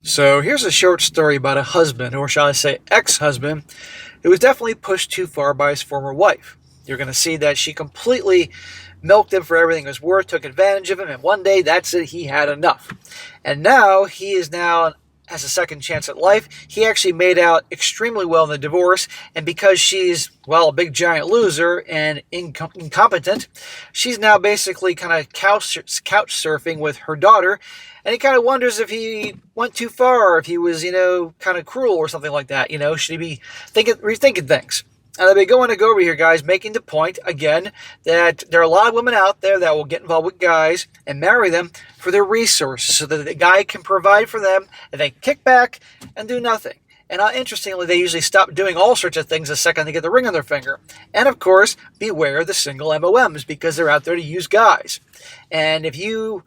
So here's a short story about a husband, or shall I say ex-husband, who was definitely pushed too far by his former wife. You're going to see that she completely milked him for everything he was worth, took advantage of him, and one day that's it, he had enough. And now he is now has a second chance at life. He actually made out extremely well in the divorce, and because she's, well, a big giant loser and incompetent, she's now basically kind of couch surfing with her daughter, and he kind of wonders if he went too far, if he was, kind of cruel or something like that. Should he be rethinking things? And I've been going to go over here, guys, making the point, again, that there are a lot of women out there that will get involved with guys and marry them for their resources so that the guy can provide for them and they kick back and do nothing. And interestingly, they usually stop doing all sorts of things the second they get the ring on their finger. And of course, beware the single MOMs because they're out there to use guys. And if you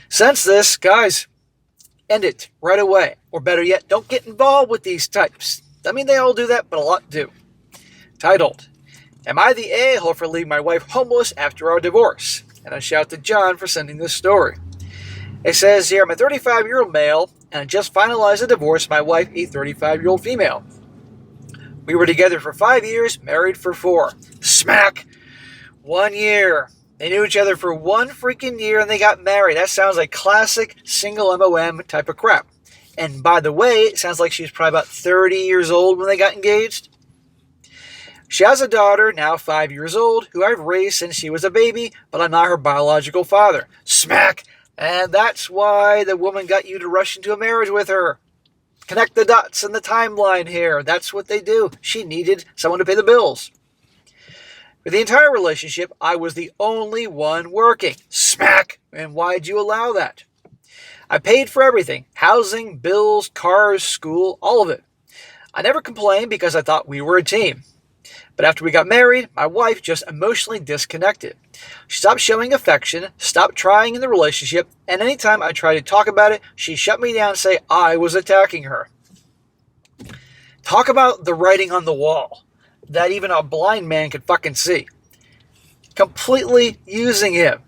sense this, guys, end it right away. Or better yet, don't get involved with these types. I mean, they all do that, but a lot do. Titled, Am I the A-hole for leaving my wife homeless after our divorce? And I shout to John for sending this story. It says here, I'm a 35-year-old male, and I just finalized a divorce with my wife, a 35-year-old female. We were together for 5 years, married for 4. Smack! 1 year. They knew each other for 1 freaking year, and they got married. That sounds like classic single MOM type of crap. And by the way, it sounds like she was probably about 30 years old when they got engaged. She has a daughter, now 5 years old, who I've raised since she was a baby, but I'm not her biological father. Smack! And that's why the woman got you to rush into a marriage with her. Connect the dots in the timeline here. That's what they do. She needed someone to pay the bills. For the entire relationship, I was the only one working. Smack! And why'd you allow that? I paid for everything. Housing, bills, cars, school, all of it. I never complained because I thought we were a team. But after we got married, my wife just emotionally disconnected. She stopped showing affection, stopped trying in the relationship, and anytime I tried to talk about it, she shut me down and say I was attacking her. Talk about the writing on the wall that even a blind man could fucking see. Completely using him.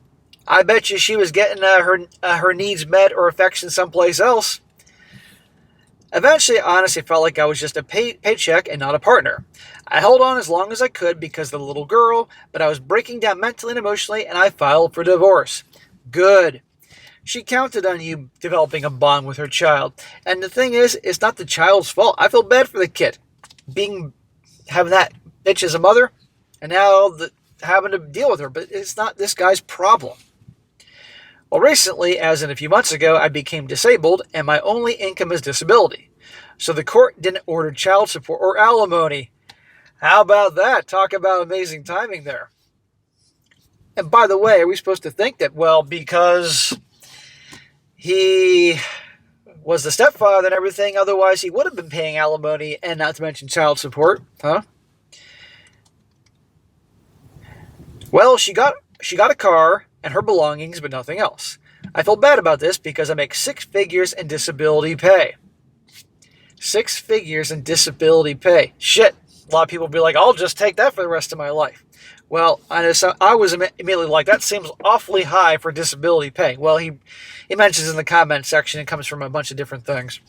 I bet you she was getting her needs met or affection someplace else. Eventually, I honestly felt like I was just a paycheck and not a partner. I held on as long as I could because of the little girl, but I was breaking down mentally and emotionally, and I filed for divorce. Good. She counted on you developing a bond with her child. And the thing is, it's not the child's fault. I feel bad for the kid. Having that bitch as a mother, and now having to deal with her. But it's not this guy's problem. Well, recently, as in a few months ago, I became disabled, and my only income is disability. So the court didn't order child support or alimony. How about that? Talk about amazing timing there. And by the way, are we supposed to think that, well, because he was the stepfather and everything, otherwise he would have been paying alimony and not to mention child support, huh? Well, she got a car and her belongings, but nothing else. I feel bad about this because I make 6 figures in disability pay. 6 figures in disability pay. Shit. A lot of people will be like, I'll just take that for the rest of my life. Well, I was immediately like, that seems awfully high for disability pay. Well, he mentions in the comment section, it comes from a bunch of different things.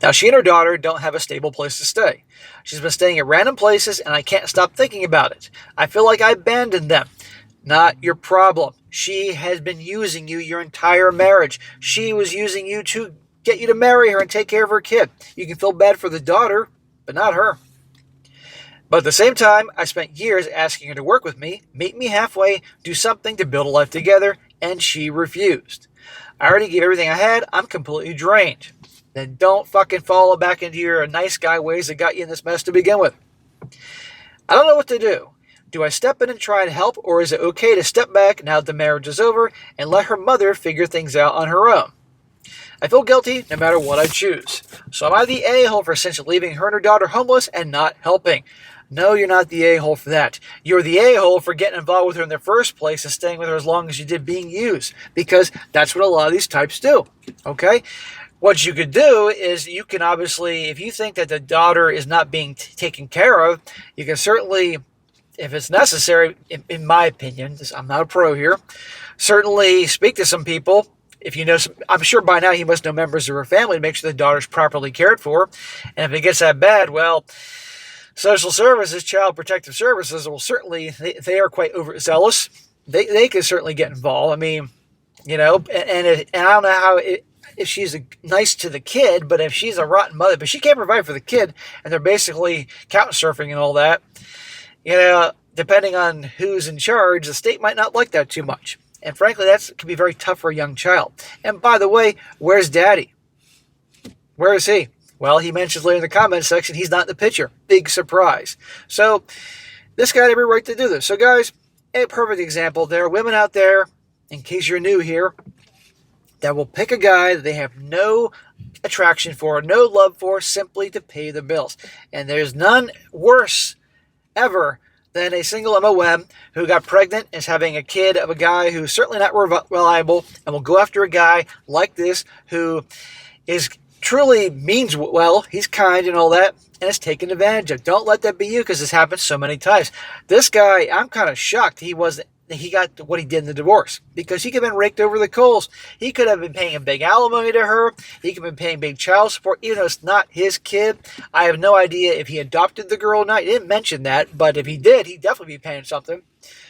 Now, she and her daughter don't have a stable place to stay. She's been staying at random places, and I can't stop thinking about it. I feel like I abandoned them. Not your problem. She has been using you your entire marriage. She was using you to get you to marry her and take care of her kid. You can feel bad for the daughter, but not her. But at the same time, I spent years asking her to work with me, meet me halfway, do something to build a life together, and she refused. I already gave everything I had. I'm completely drained. Then don't fucking fall back into your nice guy ways that got you in this mess to begin with. I don't know what to do. Do I step in and try and help, or is it okay to step back now that the marriage is over and let her mother figure things out on her own? I feel guilty no matter what I choose. So am I the a-hole for essentially leaving her and her daughter homeless and not helping? No, you're not the a-hole for that. You're the a-hole for getting involved with her in the first place and staying with her as long as you did being used. Because that's what a lot of these types do. Okay? What you could do is you can obviously, if you think that the daughter is not being taken care of, you can certainly, if it's necessary, in my opinion, I'm not a pro here, certainly speak to some people if you know, I'm sure by now he must know members of her family to make sure the daughter's properly cared for. And if it gets that bad, well, social services, child protective services, will certainly, they are quite overzealous. They can certainly get involved. I mean, and I don't know how if she's nice to the kid, but if she's a rotten mother, but she can't provide for the kid, and they're basically couch surfing and all that, depending on who's in charge, the state might not like that too much. And frankly, that can be very tough for a young child. And by the way, where's Daddy? Where is he? Well, he mentions later in the comments section he's not in the picture. Big surprise. So this guy had every right to do this. So guys, a perfect example. There are women out there, in case you're new here, that will pick a guy that they have no attraction for, no love for, simply to pay the bills. And there's none worse ever than a single MOM who got pregnant, is having a kid of a guy who's certainly not reliable, and will go after a guy like this who is truly means well, he's kind and all that, and is taken advantage of. Don't let that be you, because this happens so many times. This guy, I'm kind of shocked he got what he did in the divorce, because he could have been raked over the coals. He could have been paying a big alimony to her. He could have been paying big child support, even though it's not his kid. I have no idea if he adopted the girl or not. He didn't mention that, but if he did, he'd definitely be paying something.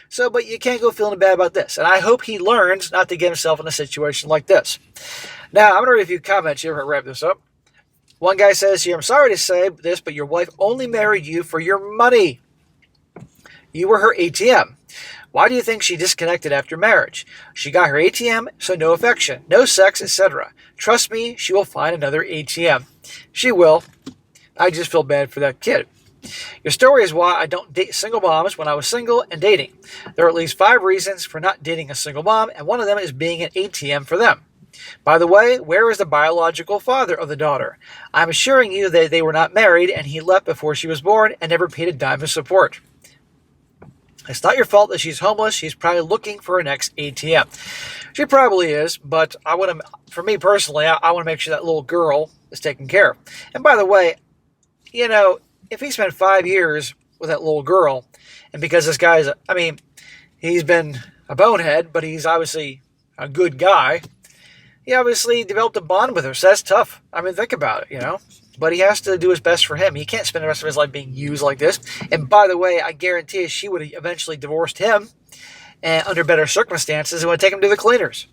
So, but you can't go feeling bad about this. And I hope he learns not to get himself in a situation like this. Now, I'm going to read a few comments here to wrap this up. One guy says here, I'm sorry to say this, but your wife only married you for your money. You were her ATM. Why do you think she disconnected after marriage? She got her ATM, so no affection, no sex, etc. Trust me, she will find another ATM. She will. I just feel bad for that kid. Your story is why I don't date single moms when I was single and dating. There are at least 5 reasons for not dating a single mom, and one of them is being an ATM for them. By the way, where is the biological father of the daughter? I'm assuring you that they were not married, and he left before she was born and never paid a dime of support. It's not your fault that she's homeless. She's probably looking for her next ATM. She probably is, but for me personally, I want to make sure that little girl is taken care of. And by the way, if he spent 5 years with that little girl, and because this guy's, he's been a bonehead, but he's obviously a good guy, he obviously developed a bond with her, so that's tough. Think about it, But he has to do his best for him. He can't spend the rest of his life being used like this. And by the way, I guarantee you she would have eventually divorced him, and under better circumstances, and would take him to the cleaners.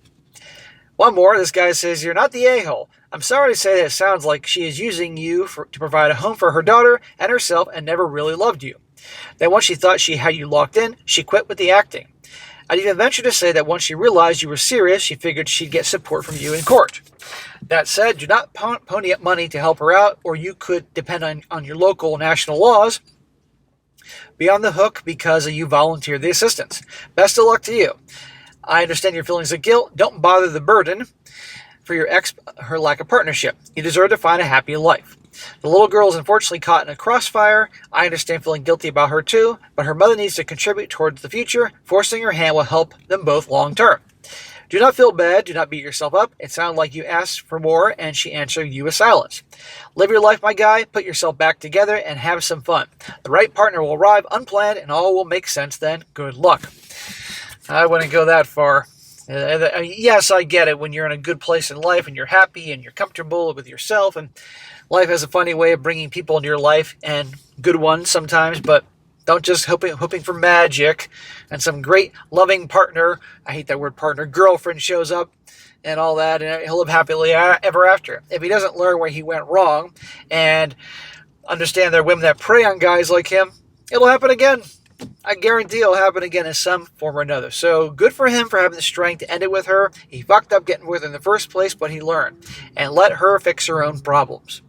One more, this guy says, you're not the a-hole. I'm sorry to say that it sounds like she is using you to provide a home for her daughter and herself and never really loved you. Then once she thought she had you locked in, she quit with the acting. I'd even venture to say that once she realized you were serious, she figured she'd get support from you in court. That said, do not pony up money to help her out, or you could depend on your local national laws. Be on the hook because you volunteered the assistance. Best of luck to you. I understand your feelings of guilt. Don't bother the burden for your ex, her lack of partnership. You deserve to find a happy life. The little girl is unfortunately caught in a crossfire. I understand feeling guilty about her too, but her mother needs to contribute towards the future. Forcing her hand will help them both long term. Do not feel bad. Do not beat yourself up. It sounded like you asked for more, and she answered you with silence. Live your life, my guy. Put yourself back together and have some fun. The right partner will arrive unplanned, and all will make sense then. Good luck. I wouldn't go that far. Yes, I get it. When you're in a good place in life and you're happy and you're comfortable with yourself, and life has a funny way of bringing people into your life, and good ones sometimes, but don't just hoping for magic and some great loving partner. I hate that word partner. Girlfriend shows up and all that, and he'll live happily ever after. If he doesn't learn where he went wrong and understand there are women that prey on guys like him, it'll happen again. I guarantee it'll happen again in some form or another. So good for him for having the strength to end it with her. He fucked up getting with her in the first place, but he learned. And let her fix her own problems.